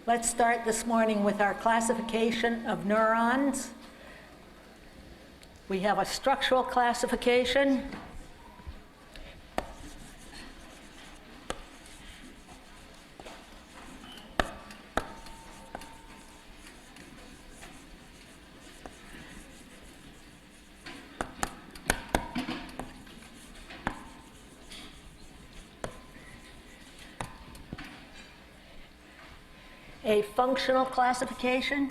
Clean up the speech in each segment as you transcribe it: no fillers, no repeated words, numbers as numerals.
Let's start this morning with our classification of neurons. We have a structural classification. A functional classification.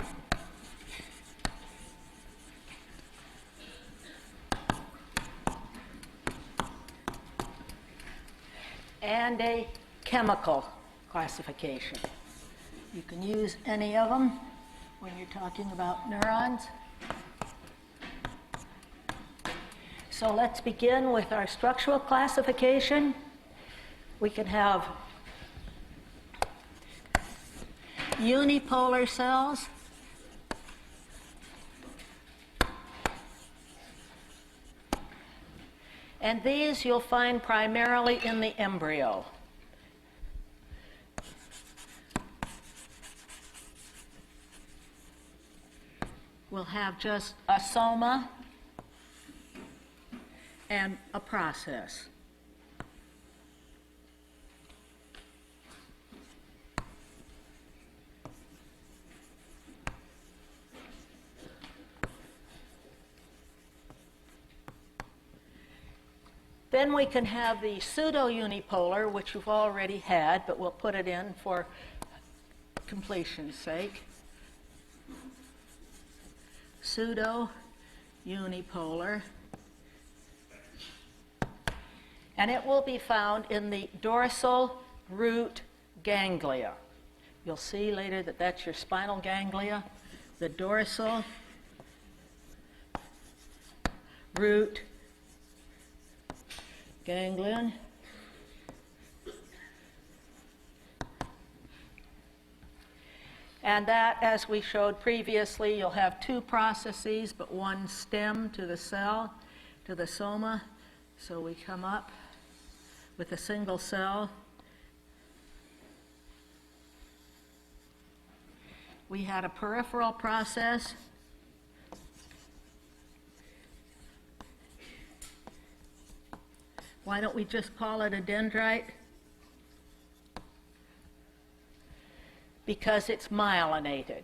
And a chemical classification. You can use any of them when you're talking about neurons. So let's begin with our structural classification. We can have unipolar cells, and these you'll find primarily in the embryo. We'll have just a soma and a process. Then we can have the pseudo-unipolar, which you've already had, but we'll put it in for completion's sake. Pseudo-unipolar. And it will be found in the dorsal root ganglia. You'll see later that that's your spinal ganglia, the dorsal root ganglion. And that, as we showed previously, you'll have two processes, but one stem to the cell, to the soma. So we come up with a single cell. We had a peripheral process. Why don't we just call it a dendrite? Because it's myelinated.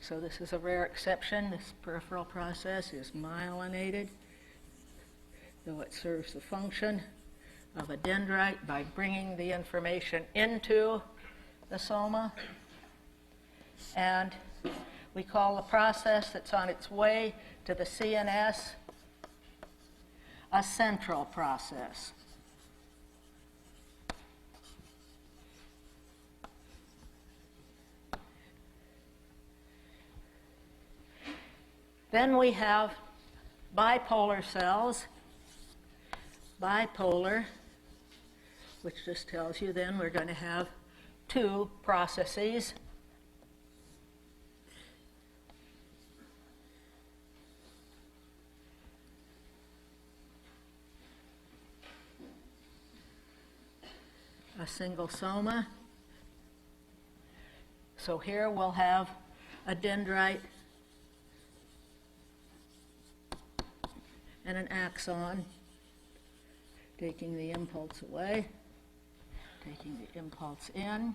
So this is a rare exception. This peripheral process is myelinated, though it serves the function of a dendrite by bringing the information into the soma. And we call the process that's on its way to the CNS a central process. Then we have bipolar cells. Bipolar, which just tells you then we're going to have two processes. A single soma. So here we'll have a dendrite and an axon, taking the impulse away, taking the impulse in.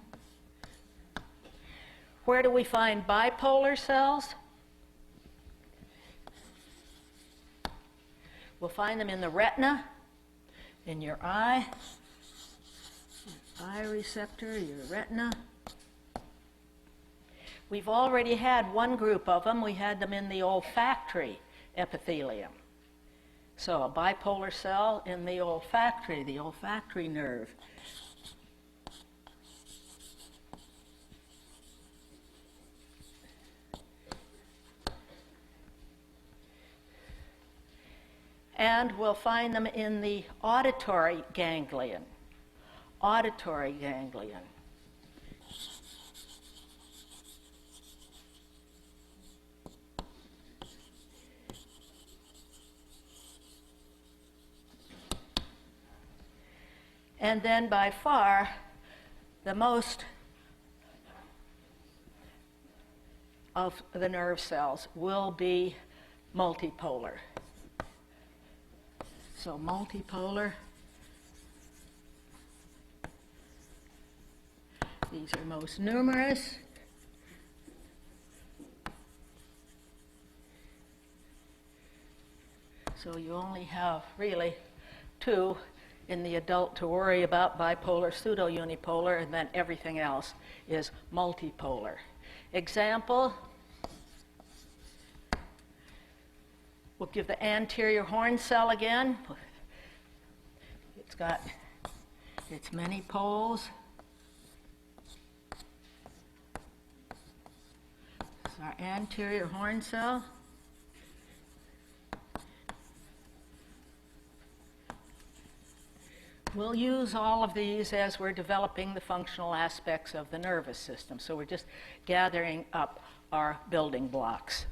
Where do we find bipolar cells? We'll find them in the retina, in your eye. Eye receptor, your retina. We've already had one group of them. We had them in the olfactory epithelium. So a bipolar cell in the olfactory nerve. And we'll find them in the auditory ganglion. Auditory ganglion. And then by far the most of the nerve cells will be multipolar. So multipolar, these are most numerous. So you only have really two in the adult to worry about, bipolar, pseudo-unipolar, and then everything else is multipolar. Example, we'll give the anterior horn cell again. It's got its many poles. This is our anterior horn cell. We'll use all of these as we're developing the functional aspects of the nervous system. So we're just gathering up our building blocks.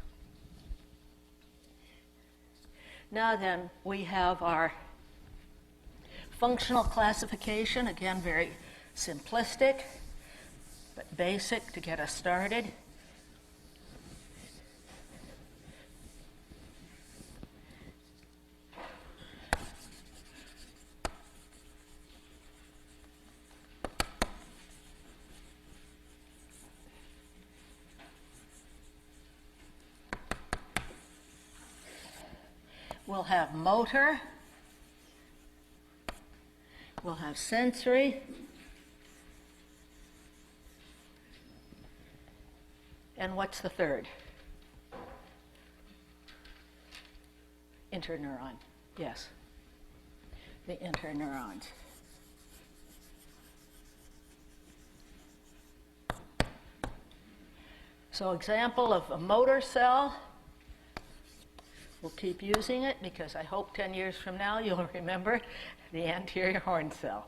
Now then, we have our functional classification. Again, very simplistic, but basic to get us started. We'll have motor, we'll have sensory, and what's the third? Interneuron, yes, the interneurons. So example of a motor cell. We'll keep using it because I hope 10 years from now you'll remember the anterior horn cell.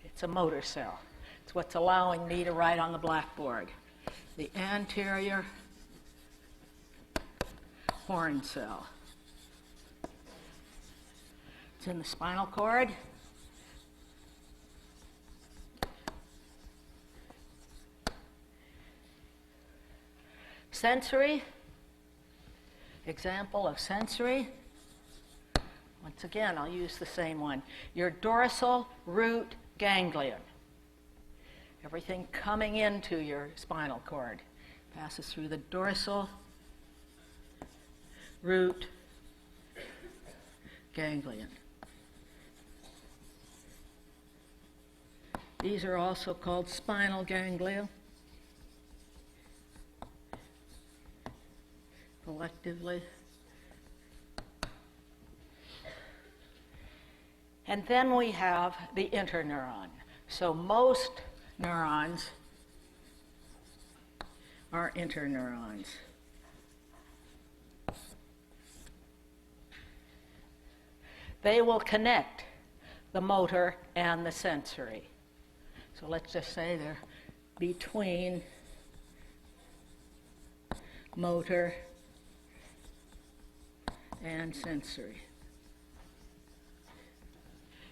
It's a motor cell. It's what's allowing me to write on the blackboard. The anterior horn cell. It's in the spinal cord. Sensory. Example of sensory. Once again, I'll use the same one. Your dorsal root ganglion. Everything coming into your spinal cord passes through the dorsal root ganglion. These are also called spinal ganglia. Collectively. And then we have the interneuron. So most neurons are interneurons. They will connect the motor and the sensory. So let's just say they're between motor and sensory.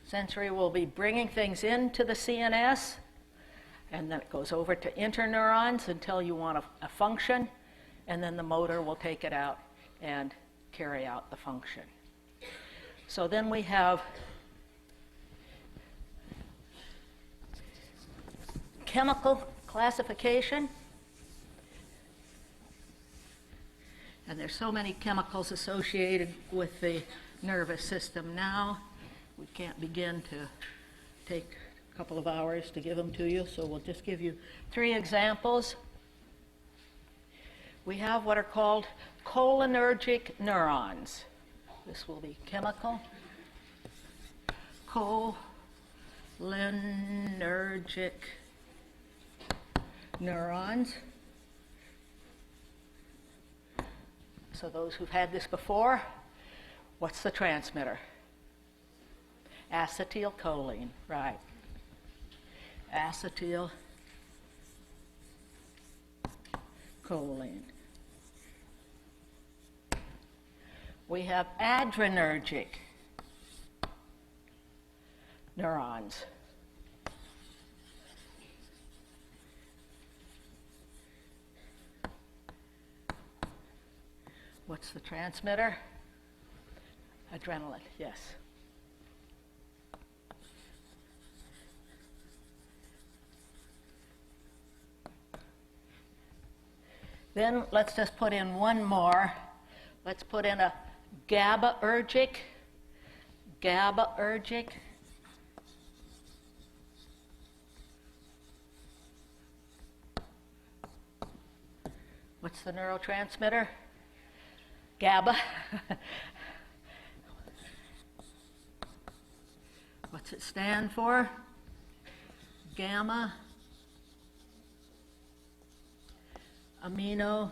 Sensory will be bringing things into the CNS, and then it goes over to interneurons until you want a function, and then the motor will take it out and carry out the function. So then we have chemical classification. And there's so many chemicals associated with the nervous system now. We can't begin to take a couple of hours to give them to you, so we'll just give you 3 examples. We have what are called cholinergic neurons. This will be chemical. Cholinergic neurons. So those who've had this before, what's the transmitter? Acetylcholine, right. Acetylcholine. We have adrenergic neurons. What's the transmitter? Adrenaline, yes. Then let's just put in one more. Let's put in a GABAergic. GABAergic. What's the neurotransmitter? GABA. What's it stand for? Gamma amino.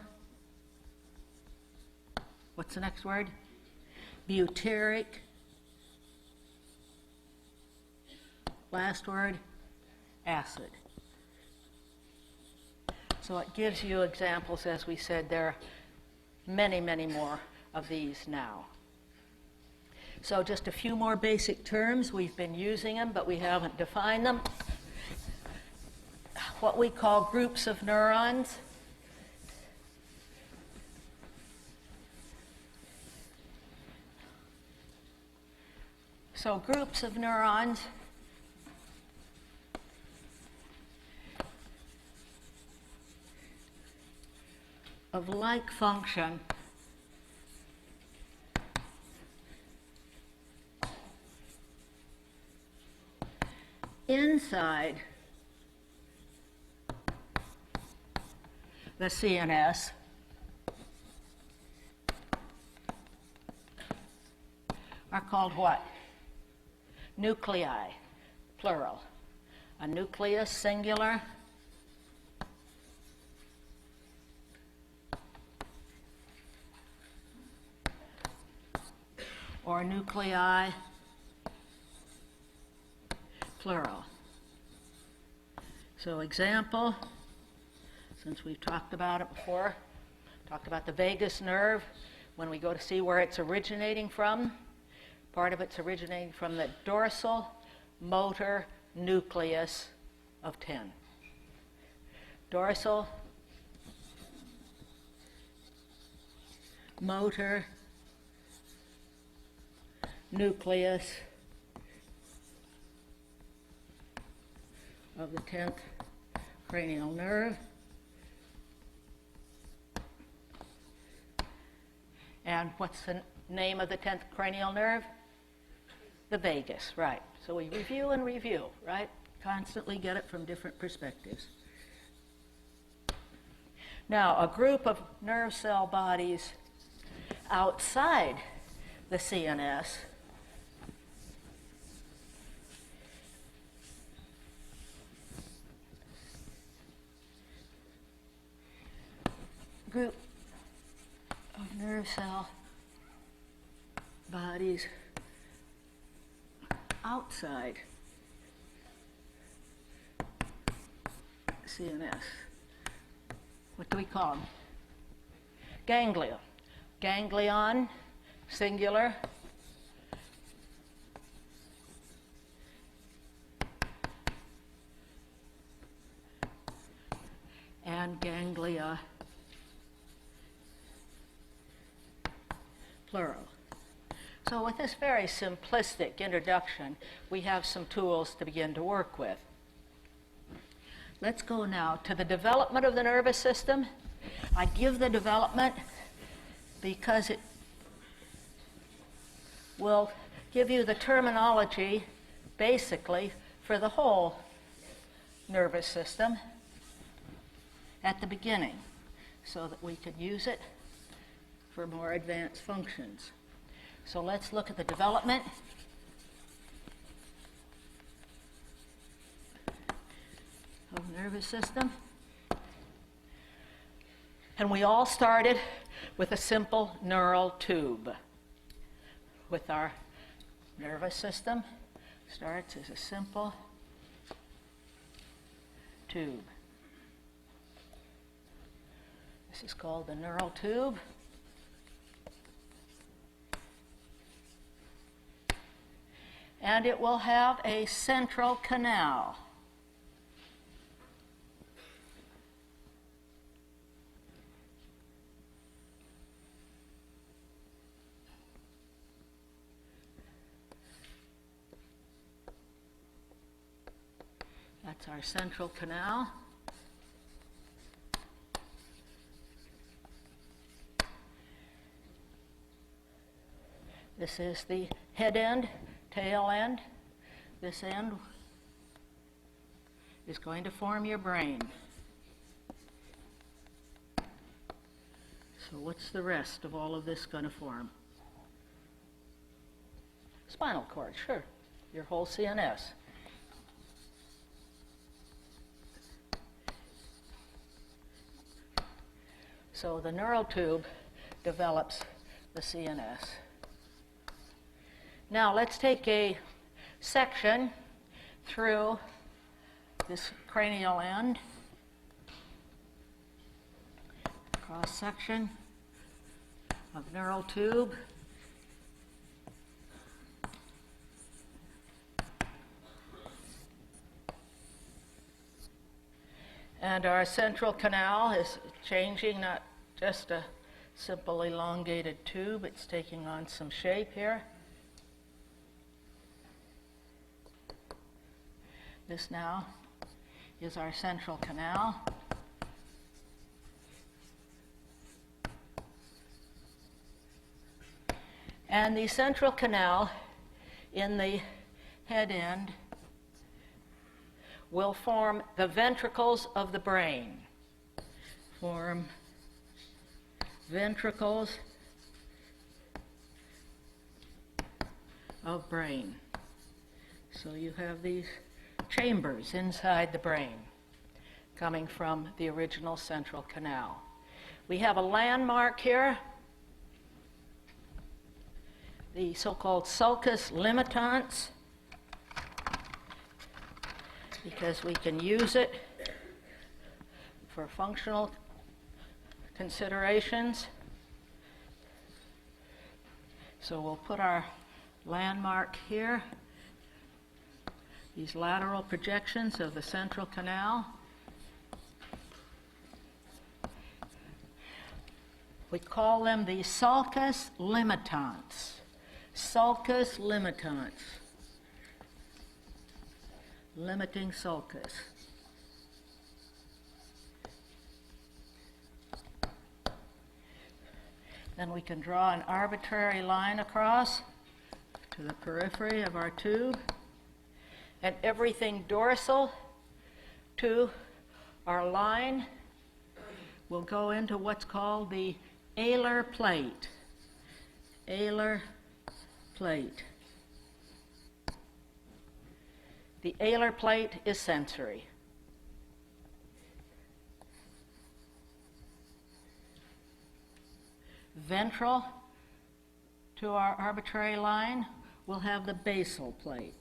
What's the next word? Butyric. Last word, acid. So it gives you examples, as we said, there are many, many more of these now. So just a few more basic terms. We've been using them, but we haven't defined them. What we call groups of neurons. So groups of neurons of like function inside the CNS are called what? Nuclei, plural. A nucleus, singular. Or nuclei, plural. So example, since we've talked about it before, talked about the vagus nerve. When we go to see where it's originating from, part of it's originating from the dorsal motor nucleus of 10. Dorsal motor nucleus of the 10th cranial nerve. And what's the name of the 10th cranial nerve? The vagus, right. So we review and review, right? Constantly get it from different perspectives. Now, a group of nerve cell bodies outside the CNS group of nerve cell bodies outside CNS. What do we call them? Ganglia. Ganglion, singular. And ganglia, plural. So with this very simplistic introduction, we have some tools to begin to work with. Let's go now to the development of the nervous system. I give the development because it will give you the terminology, basically, for the whole nervous system at the beginning, so that we could use it for more advanced functions. So let's look at the development. Of the nervous system. And we all started with a simple neural tube. With our nervous system, starts as a simple tube. This is called the neural tube. And it will have a central canal. It's our central canal. This is the head end, tail end. This end is going to form your brain. So what's the rest of all of this going to form? Spinal cord, sure. Your whole CNS. So the neural tube develops the CNS. Now let's take a section through this cranial end, cross section of neural tube. And our central canal is changing, not just a simple elongated tube, it's taking on some shape here. This now is our central canal. And the central canal in the head end will form the ventricles of the brain. Form ventricles of brain. So you have these chambers inside the brain coming from the original central canal. We have a landmark here, the so-called sulcus limitans, because we can use it for functional considerations. So we'll put our landmark here, these lateral projections of the central canal. We call them the sulcus limitans. Sulcus limitans. Limiting sulcus. Then we can draw an arbitrary line across to the periphery of our tube, and everything dorsal to our line will go into what's called the alar plate. Alar plate. The alar plate is sensory. Ventral to our arbitrary line will have the basal plate.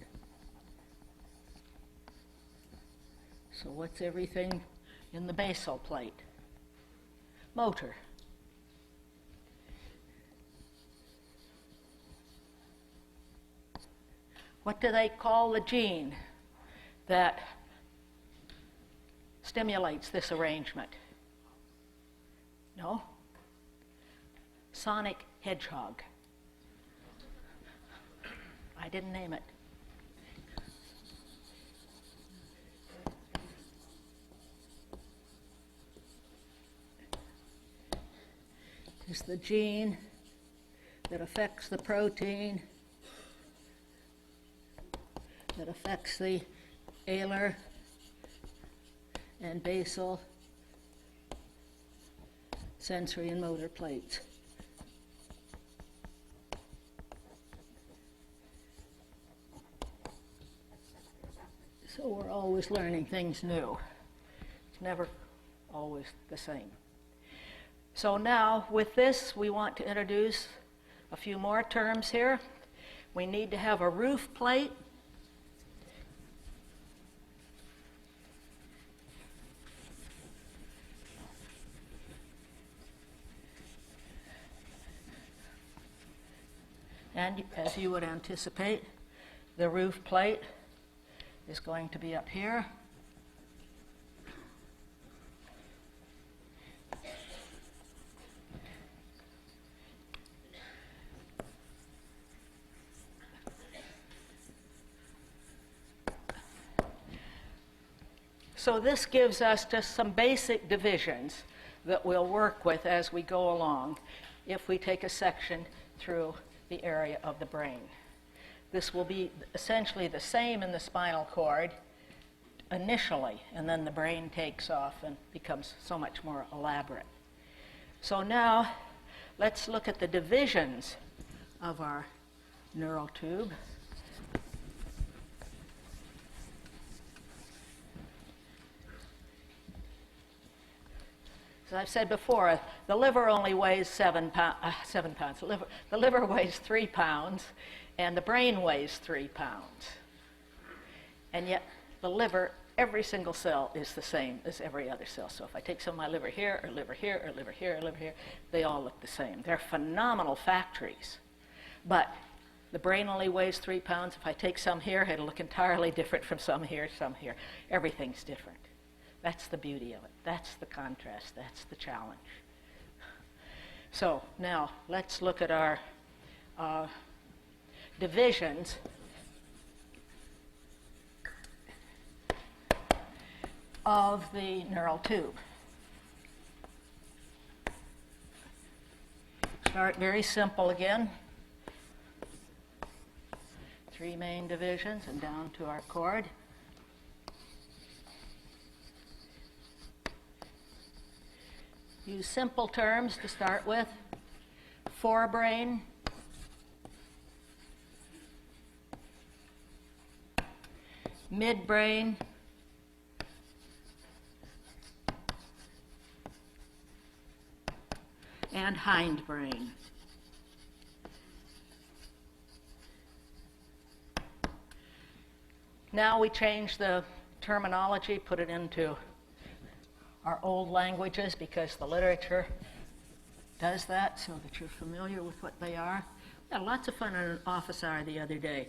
So what's everything in the basal plate? Motor. What do they call the gene that stimulates this arrangement? No? Sonic hedgehog. I didn't name it. It's the gene that affects the protein that affects the alar and basal sensory and motor plates. So we're always learning things new. It's never always the same. So now with this we want to introduce a few more terms here. We need to have a roof plate. And as you would anticipate, the roof plate is going to be up here. So this gives us just some basic divisions that we'll work with as we go along if we take a section through the area of the brain. This will be essentially the same in the spinal cord initially, and then the brain takes off and becomes so much more elaborate. So now let's look at the divisions of our neural tube. As I've said before, the liver only weighs 7 pounds. The liver weighs 3 pounds, and the brain weighs 3 pounds. And yet, the liver, every single cell is the same as every other cell. So if I take some of my liver here, or liver here, or liver here, or liver here, they all look the same. They're phenomenal factories. But the brain only weighs 3 pounds. If I take some here, it'll look entirely different from some here, some here. Everything's different. That's the beauty of it. That's the contrast. That's the challenge. So now let's look at our divisions of the neural tube. Start very simple again. 3 main divisions and down to our cord. Use simple terms to start with. Forebrain, midbrain, and hindbrain. Now we change the terminology, put it into our old languages because the literature does that so that you're familiar with what they are. We had lots of fun in an office hour the other day,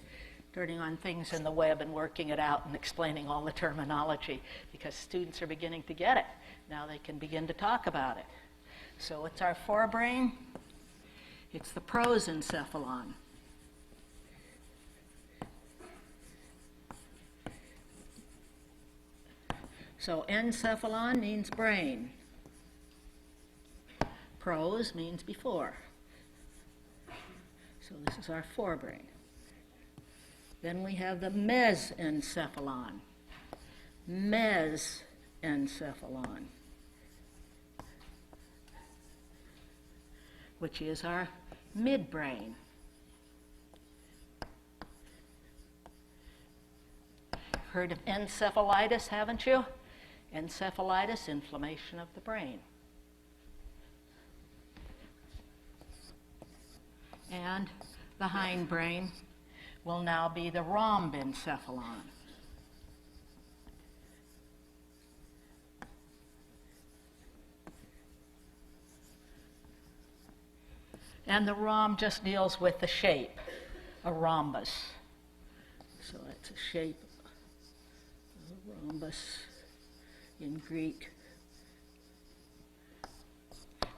turning on things in the web and working it out and explaining all the terminology because students are beginning to get it. Now they can begin to talk about it. So what's our forebrain? It's the prosencephalon. So encephalon means brain. Pros means before. So this is our forebrain. Then we have the mesencephalon. Mesencephalon, which is our midbrain. Heard of encephalitis, haven't you? Encephalitis, inflammation of the brain. And the hindbrain will now be the rhombencephalon. And the rhomb just deals with the shape, a rhombus. So it's a shape of a rhombus in Greek.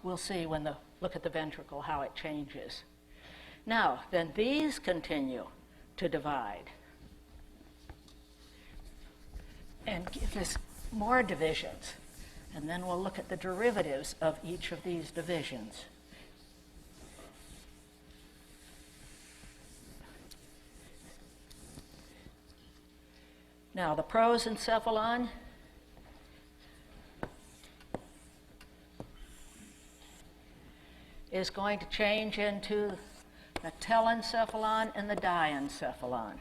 We'll see when look at the ventricle how it changes. Now, then these continue to divide and give us more divisions. And then we'll look at the derivatives of each of these divisions. Now, the prosencephalon is going to change into the telencephalon and the diencephalon.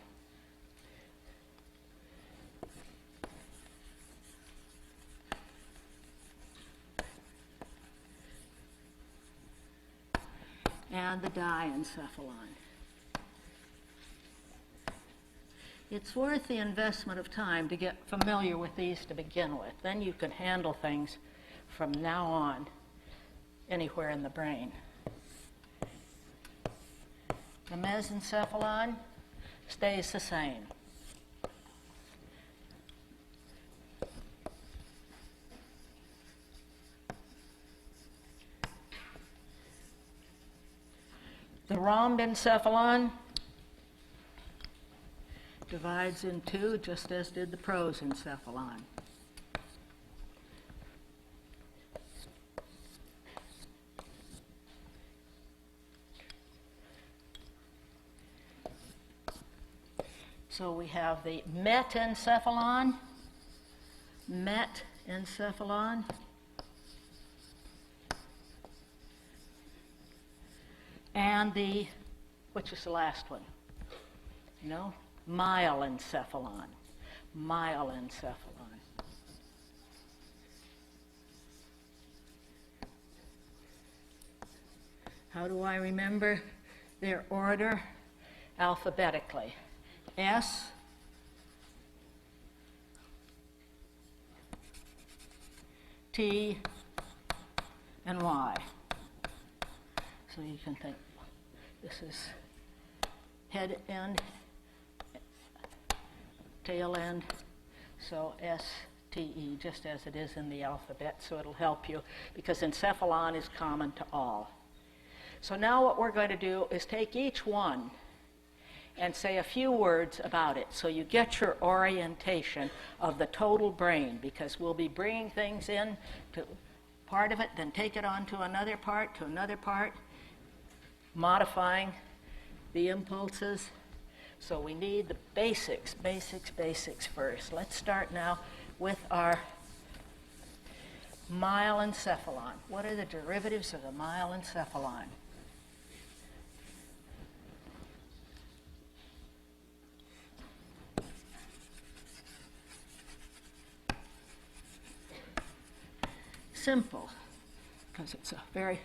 And the diencephalon. It's worth the investment of time to get familiar with these to begin with. Then you can handle things from now on anywhere in the brain. The mesencephalon stays the same. The rhombencephalon divides in two, just as did the prosencephalon. So we have the metencephalon, metencephalon, and the, which is the last one? No? Myelencephalon. Myelencephalon. How do I remember their order? Alphabetically. S, T, and Y. So you can think this is head end, tail end, so S, T, E, just as it is in the alphabet, so it'll help you because encephalon is common to all. So now what we're going to do is take each one and say a few words about it so you get your orientation of the total brain, because we'll be bringing things in to part of it, then take it on to another part, modifying the impulses. So we need the basics first. Let's start now with our myelencephalon. What are the derivatives of the myelencephalon? Simple, because it's a very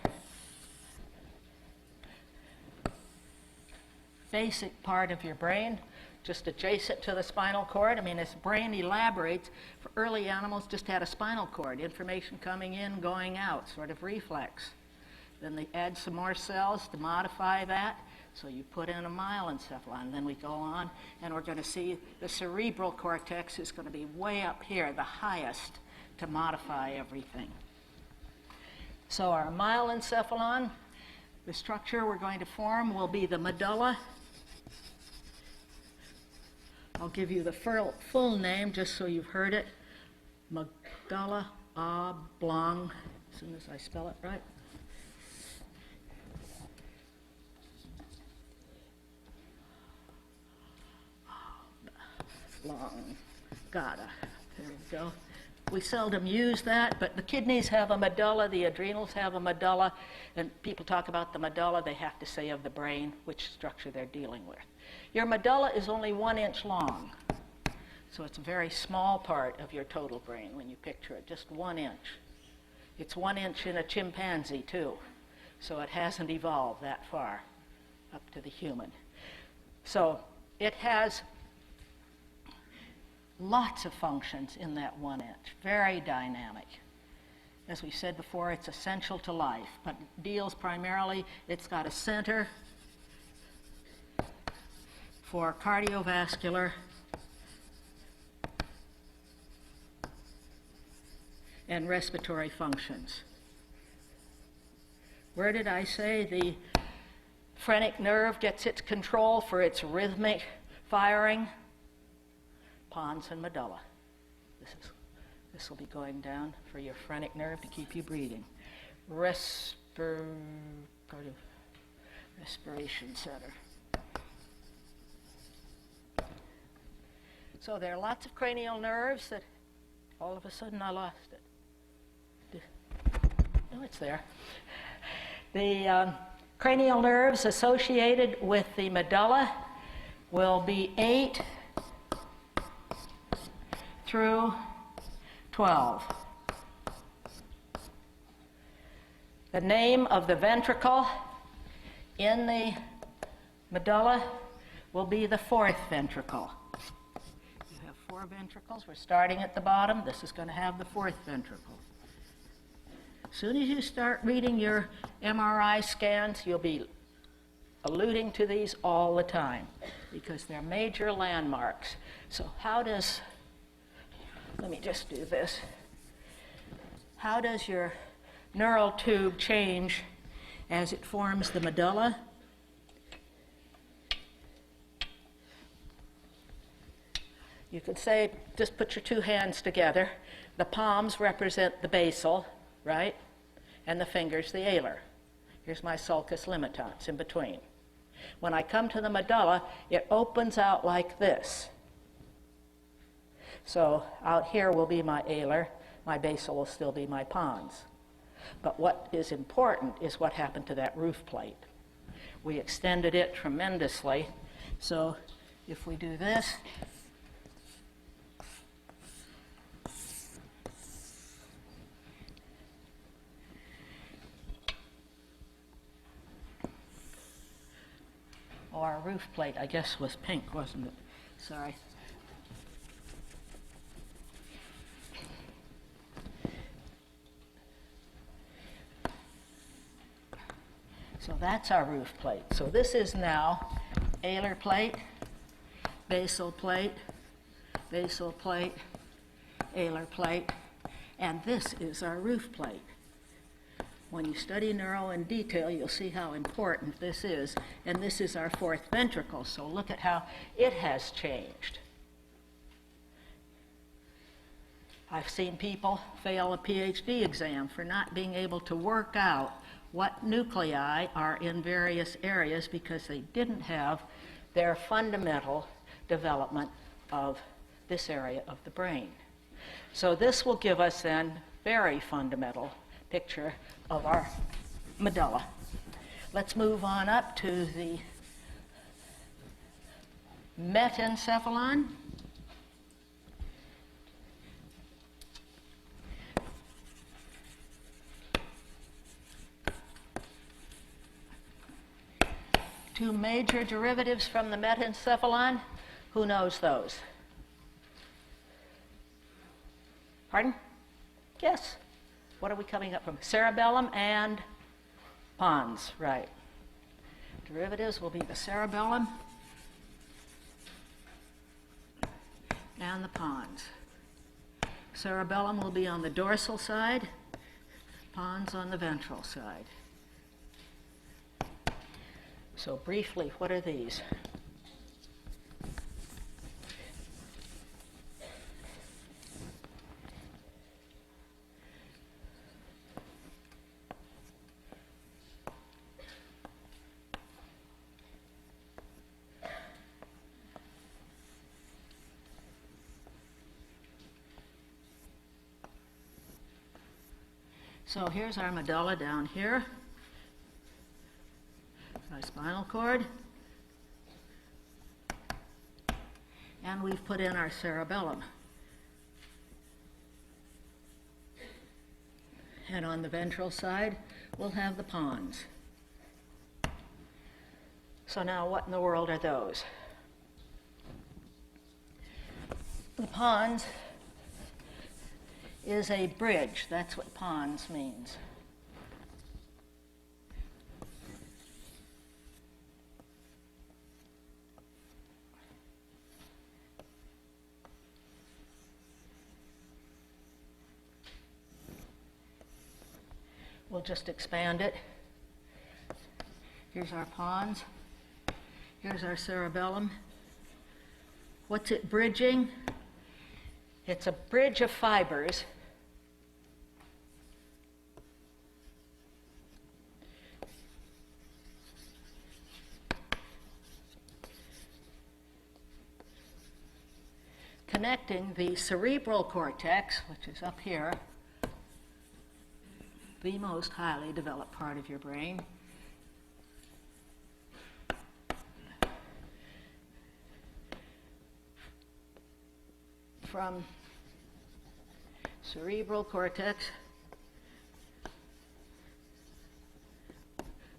basic part of your brain, just adjacent to the spinal cord. I mean, as the brain elaborates, for early animals just had a spinal cord, information coming in, going out, sort of reflex. Then they add some more cells to modify that, so you put in a myelencephalon. Then we go on, and we're going to see the cerebral cortex is going to be way up here, the highest, to modify everything. So our myelencephalon, the structure we're going to form will be the medulla. I'll give you the full name just so you've heard it. Medulla oblong, as soon as I spell it right. Oblongata. There we go. We seldom use that, but the kidneys have a medulla, the adrenals have a medulla, and people talk about the medulla, they have to say of the brain which structure they're dealing with. Your medulla is only 1 inch long, so it's a very small part of your total brain when you picture it, just 1 inch. It's 1 inch in a chimpanzee too, so it hasn't evolved that far up to the human. So it has lots of functions in that 1 inch, very dynamic. As we said before, it's essential to life, but deals primarily, it's got a center for cardiovascular and respiratory functions. Where did I say the phrenic nerve gets its control for its rhythmic firing? Pons and medulla. This will be going down for your phrenic nerve to keep you breathing. Respiration center. So there are lots of cranial nerves that all of a sudden I lost it. No, it's there. The cranial nerves associated with the medulla will be 8 through 12. The name of the ventricle in the medulla will be the 4th ventricle. You have 4 ventricles. We're starting at the bottom. This is going to have the 4th ventricle. As soon as you start reading your MRI scans, you'll be alluding to these all the time because they're major landmarks. So let me just do this. How does your neural tube change as it forms the medulla? You could say, just put your 2 hands together. The palms represent the basal, right? And the fingers, the alar. Here's my sulcus limitans in between. When I come to the medulla, it opens out like this. So out here will be my alar, my basal will still be my pons. But what is important is what happened to that roof plate. We extended it tremendously. So if we do this, oh, our roof plate, I guess, was pink, wasn't it? Sorry. So that's our roof plate. So this is now alar plate, basal plate, alar plate, and this is our roof plate. When you study neuro in detail, you'll see how important this is. And this is our fourth ventricle, so look at how it has changed. I've seen people fail a PhD exam for not being able to work out what nuclei are in various areas because they didn't have their fundamental development of this area of the brain. So this will give us then very fundamental picture of our medulla. Let's move on up to the metencephalon. Two major derivatives from the metencephalon. Who knows those? Pardon? Yes. What are we coming up from? Cerebellum and pons, right. Derivatives will be the cerebellum and the pons. Cerebellum will be on the dorsal side, pons on the ventral side. So briefly, what are these? So here's our medulla down here, our spinal cord, and we've put in our cerebellum. And on the ventral side, we'll have the pons. So now what in the world are those? The pons is a bridge. That's what pons means. We'll just expand it. Here's our pons. Here's our cerebellum. What's it bridging? It's a bridge of fibers connecting the cerebral cortex, which is up here, the most highly developed part of your brain, from cerebral cortex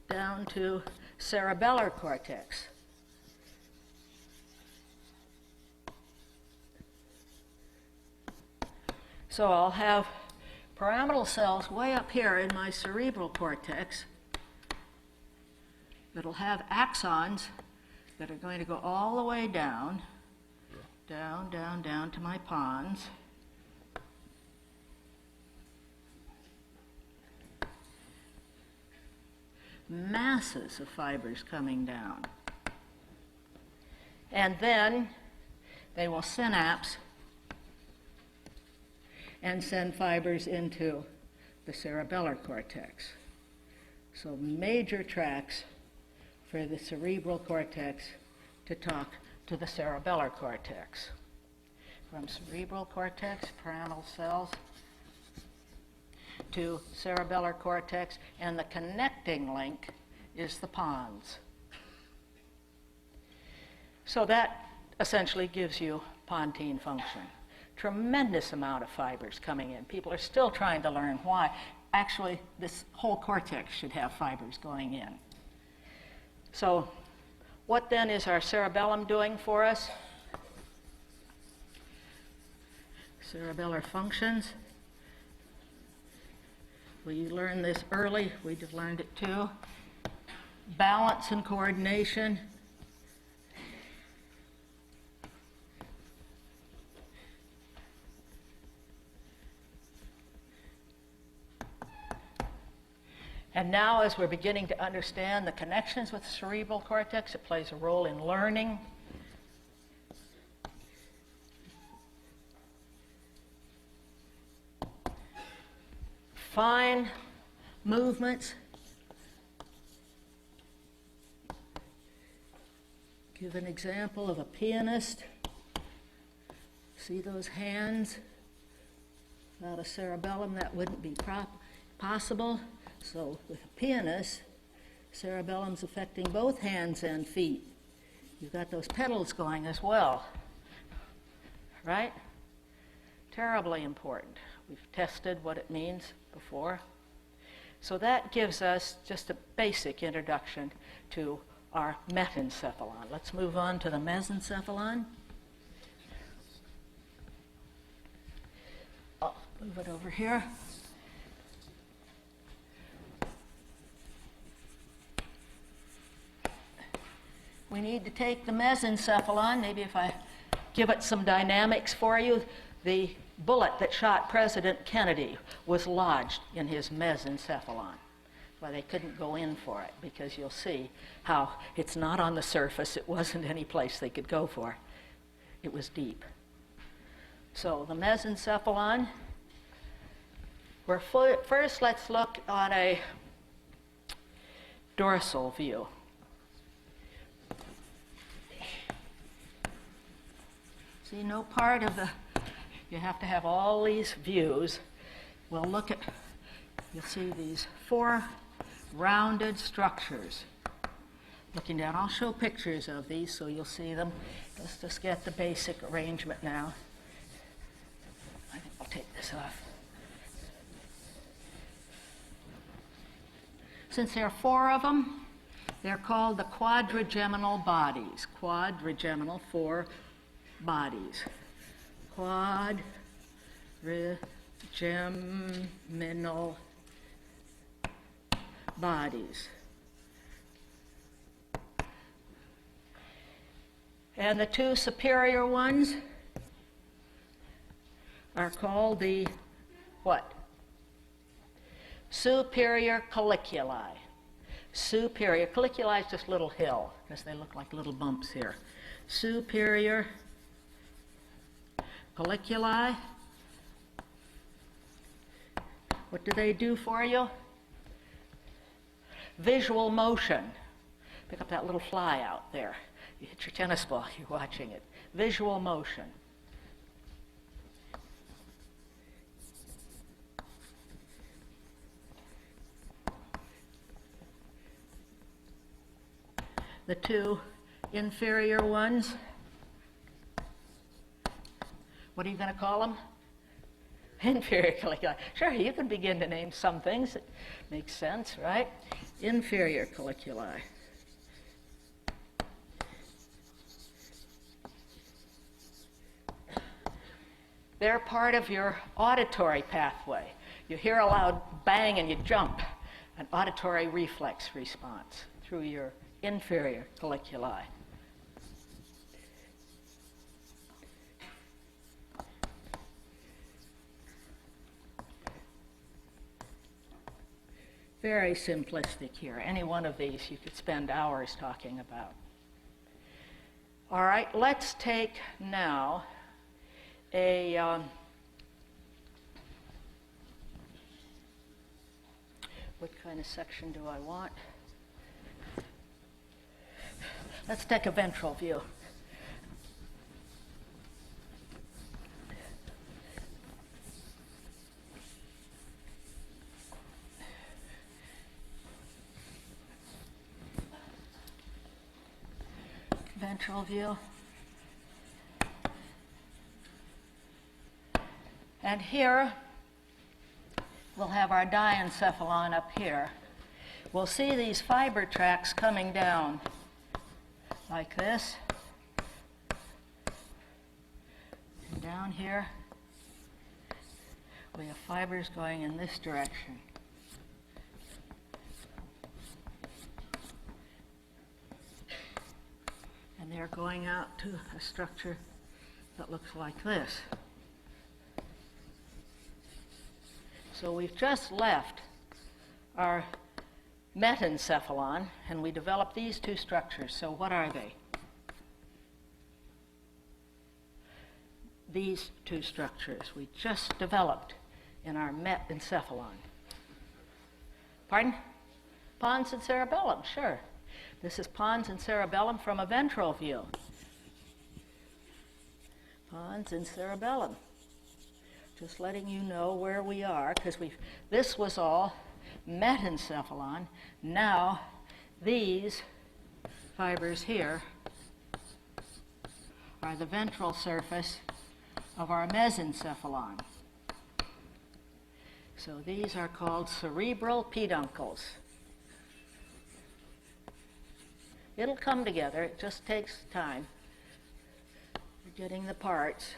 down to cerebellar cortex. So I'll have pyramidal cells way up here in my cerebral cortex that'll have axons that are going to go all the way down, down to my pons. Masses of fibers coming down. And then they will synapse and send fibers into the cerebellar cortex. So major tracks for the cerebral cortex to talk to the cerebellar cortex. From cerebral cortex, pyramidal cells, to cerebellar cortex, and the connecting link is the pons. So that essentially gives you pontine function. Tremendous amount of fibers coming in. People are still trying to learn why. Actually, this whole cortex should have fibers going in. So what then is our cerebellum doing for us? Cerebellar functions. We learned this early. We learned it too. Balance and coordination. And now, as we're beginning to understand the connections with the cerebral cortex, it plays a role in learning. Fine movements. Give an example of a pianist. See those hands? Without a cerebellum, that wouldn't be possible. So with a pianist, cerebellum's affecting both hands and feet. You've got those pedals going as well, right? Terribly important. We've tested what it means before. So that gives us just a basic introduction to our metencephalon. Let's move on to the mesencephalon. I'll move it over here. We need to take the mesencephalon. Maybe if I give it some dynamics for you, the bullet that shot President Kennedy was lodged in his mesencephalon. Well, they couldn't go in for it because you'll see how it's not on the surface. It wasn't any place they could go for. It was deep. So the mesencephalon, first let's look on a dorsal view. See, no part of the, you have to have all these views. We'll look at, you'll see these four rounded structures. Looking down, I'll show pictures of these so you'll see them. Let's just get the basic arrangement now. I think I'll take this off. Since there are four of them, they're called the quadrigeminal bodies. Quadrigeminal, four bodies. Quadrigeminal bodies. And the two superior ones are called the what? Superior colliculi. Superior. Colliculi is just a little hill, because they look like little bumps here. Superior colliculi. What do they do for you? Visual motion. Pick up that little fly out there. You hit your tennis ball, you're watching it. Visual motion. The two inferior ones, what are you going to call them? Inferior colliculi. Sure, you can begin to name some things. It makes sense, right? Inferior colliculi. They're part of your auditory pathway. You hear a loud bang and you jump. An auditory reflex response through your inferior colliculi. Very simplistic here. Any one of these you could spend hours talking about. All right, let's take now a what kind of section do I want? Let's take a ventral view. Ventral view. And here, we'll have our diencephalon up here. We'll see these fiber tracks coming down like this. And down here, we have fibers going in this direction. And they're going out to a structure that looks like this. So we've just left our metencephalon, and we developed these two structures. So what are they? These two structures we just developed in our metencephalon. Pardon? Pons and cerebellum, sure. This is pons and cerebellum from a ventral view. Pons and cerebellum. Just letting you know where we are, because this was all metencephalon. Now, these fibers here are the ventral surface of our mesencephalon. So these are called cerebral peduncles. It'll come together. It just takes time. We're getting the parts.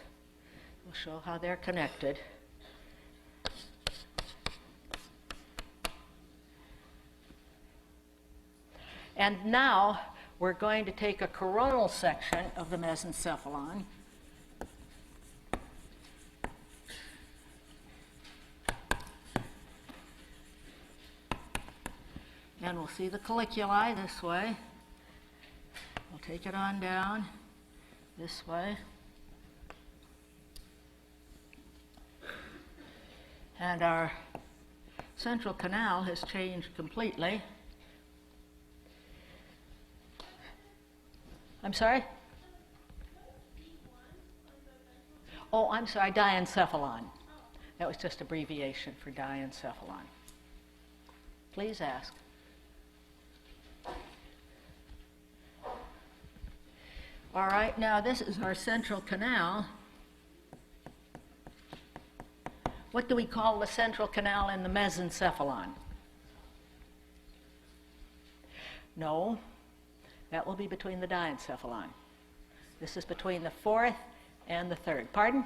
We'll show how they're connected. And now we're going to take a coronal section of the mesencephalon. And we'll see the colliculi this way. We'll take it on down this way. And our central canal has changed completely. I'm sorry? Oh, I'm sorry, diencephalon. That was just abbreviation for diencephalon. Please ask. All right, now this is our central canal. What do we call the central canal in the mesencephalon? No, that will be between the diencephalon. This is between the fourth and the third. Pardon?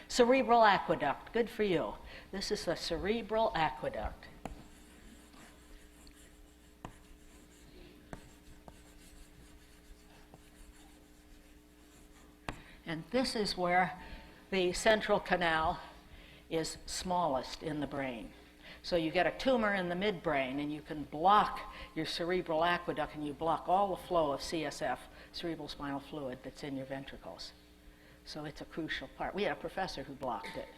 Cerebral aqueduct. Good for you. This is the cerebral aqueduct. And this is where the central canal is smallest in the brain. So you get a tumor in the midbrain, and you can block your cerebral aqueduct, and you block all the flow of CSF, cerebral spinal fluid, that's in your ventricles. So it's a crucial part. We had a professor who blocked it.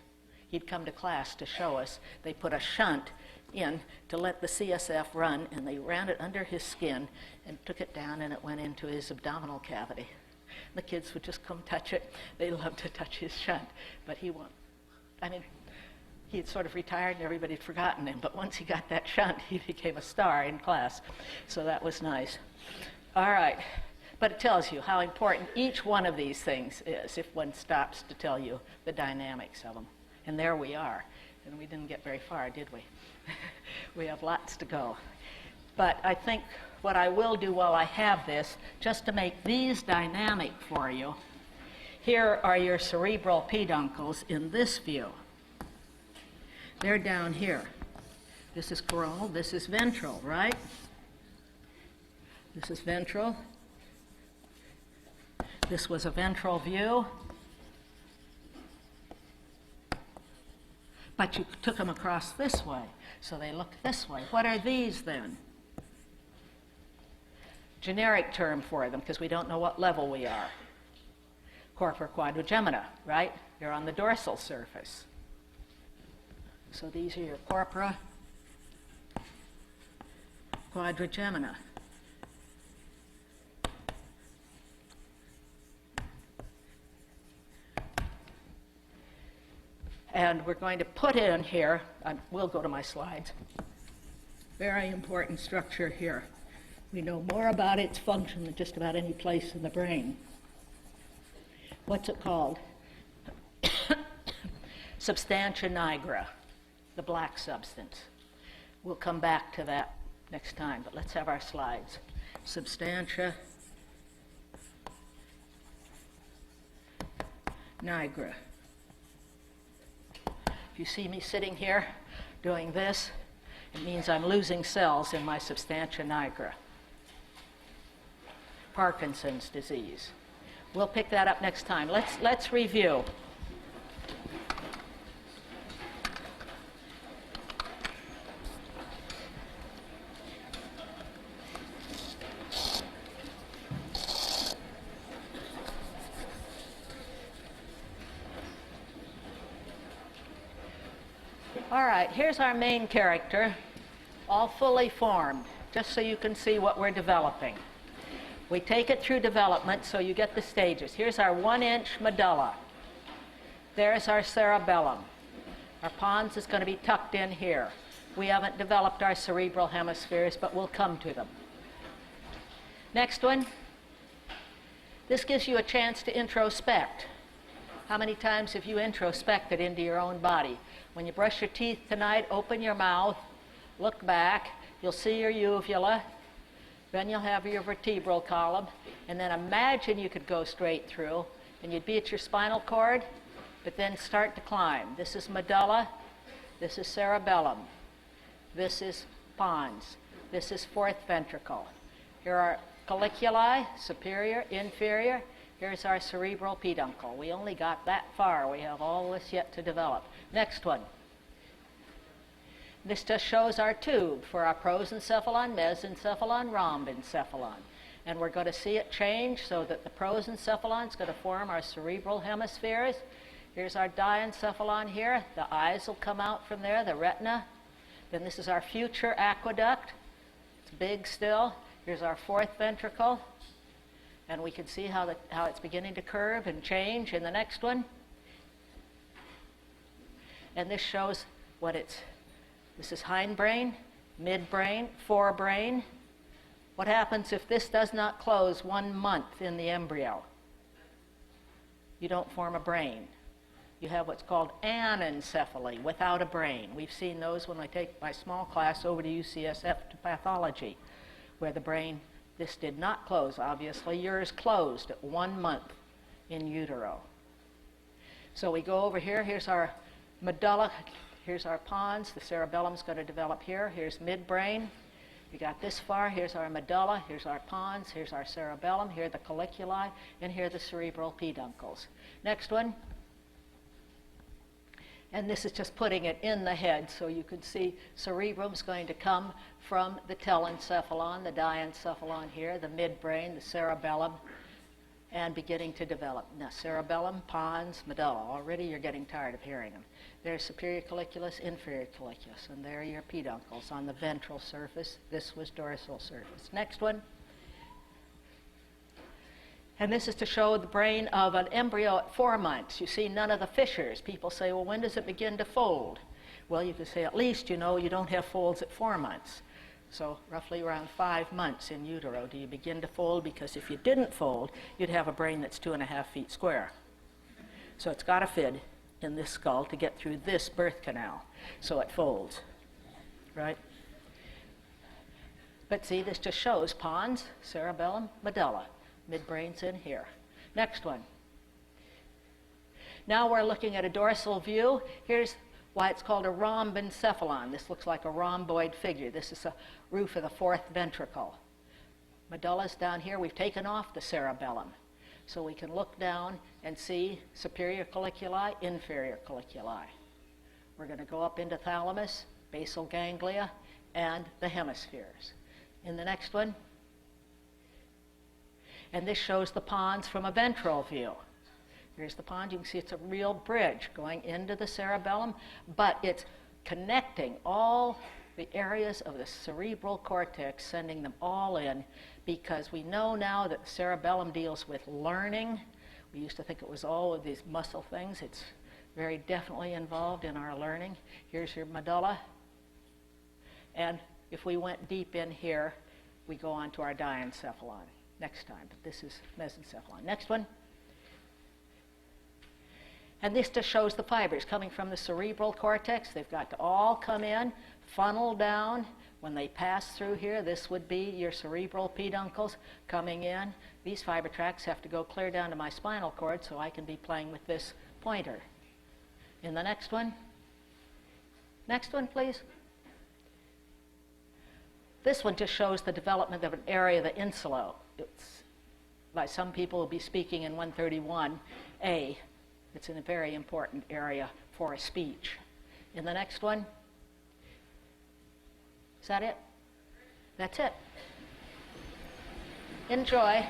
He'd come to class to show us. They put a shunt in to let the CSF run, and they ran it under his skin and took it down, and it went into his abdominal cavity. The kids would just come touch it. They loved to touch his shunt, but he won't. I mean, he had sort of retired and everybody had forgotten him, but once he got that shunt, he became a star in class. So that was nice. All right, but it tells you how important each one of these things is if one stops to tell you the dynamics of them. And there we are. And we didn't get very far, did we? We have lots to go. But I think what I will do while I have this, just to make these dynamic for you, here are your cerebral peduncles in this view. They're down here. This is coronal, this is ventral, right? This is ventral. This was a ventral view. But you took them across this way, so they look this way. What are these then? Generic term for them, because we don't know what level we are. Corpora quadrigemina, right? You're on the dorsal surface. So these are your corpora quadrigemina. And we're going to put in here, we'll go to my slides, very important structure here. We know more about its function than just about any place in the brain. What's it called? Substantia nigra, the black substance. We'll come back to that next time, but let's have our slides. Substantia nigra. If you see me sitting here doing this, it means I'm losing cells in my substantia nigra. Parkinson's disease. We'll pick that up next time. Let's review. All right, here's our main character, all fully formed, just so you can see what we're developing. We take it through development so you get the stages. Here's our 1-inch medulla. There's our cerebellum. Our pons is going to be tucked in here. We haven't developed our cerebral hemispheres, but we'll come to them. Next one. This gives you a chance to introspect. How many times have you introspected into your own body? When you brush your teeth tonight, open your mouth, look back, you'll see your uvula, then you'll have your vertebral column, and then imagine you could go straight through, and you'd be at your spinal cord, but then start to climb. This is medulla, this is cerebellum, this is pons, this is fourth ventricle. Here are colliculi, superior, inferior. Here's our cerebral peduncle. We only got that far. We have all this yet to develop. Next one. This just shows our tube for our prosencephalon, mesencephalon, rhombencephalon. And we're going to see it change so that the prosencephalon is going to form our cerebral hemispheres. Here's our diencephalon here. The eyes will come out from there, the retina. Then this is our future aqueduct. It's big still. Here's our fourth ventricle. And we can see how it's beginning to curve and change in the next one. And this shows this is hindbrain, midbrain, forebrain. What happens if this does not close 1 month in the embryo? You don't form a brain. You have what's called anencephaly, without a brain. We've seen those when I take my small class over to UCSF to pathology, where the brain, this did not close, obviously. Yours closed at 1 month in utero. So we go over here. Here's our medulla. Here's our pons. The cerebellum's going to develop here. Here's midbrain. We got this far. Here's our medulla. Here's our pons. Here's our cerebellum. Here are the colliculi. And here are the cerebral peduncles. Next one. And this is just putting it in the head so you can see cerebrum's going to come from the telencephalon, the diencephalon here, the midbrain, the cerebellum, and beginning to develop. Now, cerebellum, pons, medulla. Already you're getting tired of hearing them. There's superior colliculus, inferior colliculus, and there are your peduncles on the ventral surface. This was dorsal surface. Next one. And this is to show the brain of an embryo at 4 months. You see none of the fissures. People say, well, when does it begin to fold? Well, you could say at least, you don't have folds at 4 months. So roughly around 5 months in utero do you begin to fold, because if you didn't fold, you'd have a brain that's 2.5 feet square. So it's got to fit in this skull to get through this birth canal. So it folds, right? But see, this just shows pons, cerebellum, medulla. Midbrain's in here. Next one. Now we're looking at a dorsal view. Here's why it's called a rhombencephalon. This looks like a rhomboid figure. This is the roof of the fourth ventricle. Medulla's down here. We've taken off the cerebellum. So we can look down and see superior colliculi, inferior colliculi. We're going to go up into thalamus, basal ganglia, and the hemispheres. In the next one. And this shows the pons from a ventral view. Here's the pons. You can see it's a real bridge going into the cerebellum, but it's connecting all the areas of the cerebral cortex, sending them all in, because we know now that the cerebellum deals with learning. We used to think it was all of these muscle things. It's very definitely involved in our learning. Here's your medulla. And if we went deep in here, we go on to our diencephalon next time. But this is mesencephalon. Next one. And this just shows the fibers coming from the cerebral cortex. They've got to all come in, funnel down. When they pass through here, this would be your cerebral peduncles coming in. These fiber tracts have to go clear down to my spinal cord so I can be playing with this pointer. In the next one. Next one, please. This one just shows the development of an area of the insulo. It's, by some people will be speaking in 131A. It's in a very important area for a speech. In the next one. Is that it? That's it. Enjoy.